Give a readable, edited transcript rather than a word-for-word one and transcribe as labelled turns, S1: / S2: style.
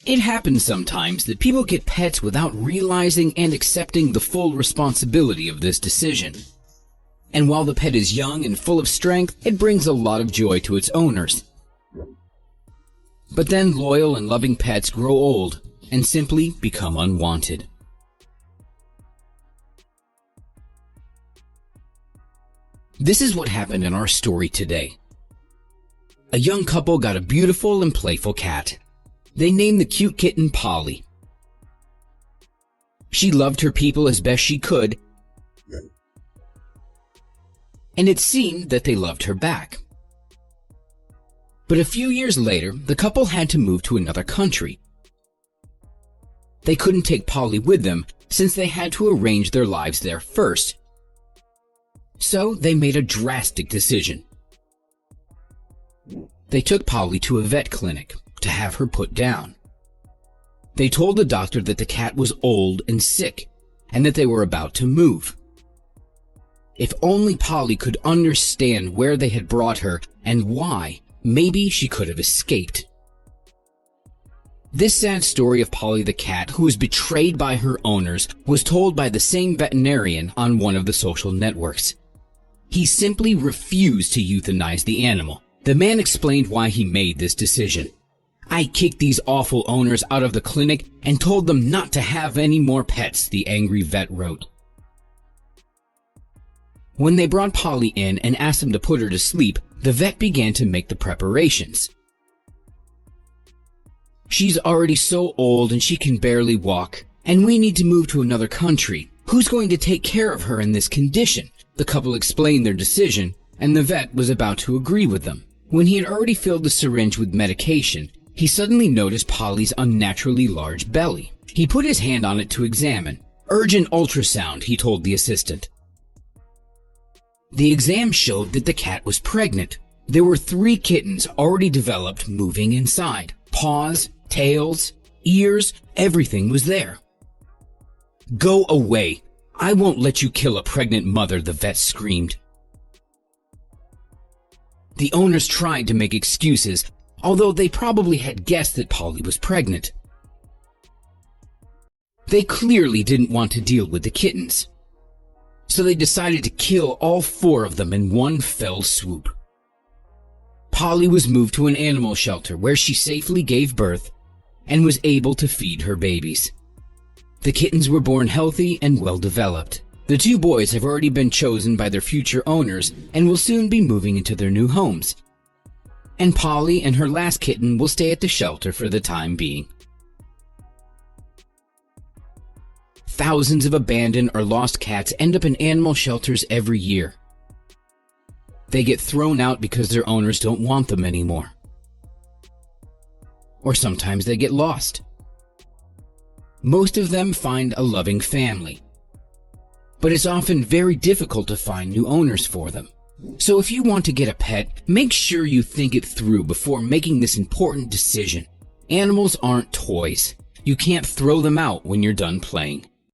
S1: It happens sometimes that people get pets without realizing and accepting the full responsibility of this decision. And while the pet is young and full of strength, it brings a lot of joy to its owners. But then loyal and loving pets grow old and simply become unwanted. This is what happened in our story today. A young couple got a beautiful and playful cat. They named the cute kitten Polly. She loved her people as best she could, and it seemed that they loved her back. But a few years later, the couple had to move to another country. They couldn't take Polly with them since they had to arrange their lives there first. So they made a drastic decision. They took Polly to a vet clinic to have her put down. They told the doctor that the cat was old and sick and that they were about to move. If only Polly could understand where they had brought her and why, maybe she could have escaped. This sad story of Polly the cat, who was betrayed by her owners, was told by the same veterinarian on one of the social networks. He simply refused to euthanize the animal. The man explained why he made this decision. "I kicked these awful owners out of the clinic and told them not to have any more pets," the angry vet wrote. When they brought Polly in and asked him to put her to sleep, the vet began to make the preparations. "She's already so old and she can barely walk, and we need to move to another country. Who's going to take care of her in this condition?" The couple explained their decision, and the vet was about to agree with them. When he had already filled the syringe with medication, he suddenly noticed Polly's unnaturally large belly. He put his hand on it to examine. "Urgent ultrasound," he told the assistant. The exam showed that the cat was pregnant. There were 3 kittens already developed moving inside. Paws, tails, ears, everything was there. "Go away. I won't let you kill a pregnant mother," the vet screamed. The owners tried to make excuses, although they probably had guessed that Polly was pregnant. They clearly didn't want to deal with the kittens, so they decided to kill all 4 of them in one fell swoop. Polly was moved to an animal shelter where she safely gave birth and was able to feed her babies. The kittens were born healthy and well developed. The 2 boys have already been chosen by their future owners and will soon be moving into their new homes. And Polly and her last kitten will stay at the shelter for the time being. Thousands of abandoned or lost cats end up in animal shelters every year. They get thrown out because their owners don't want them anymore. Or sometimes they get lost. Most of them find a loving family, but it's often very difficult to find new owners for them. So if you want to get a pet, make sure you think it through before making this important decision. Animals aren't toys. You can't throw them out when you're done playing.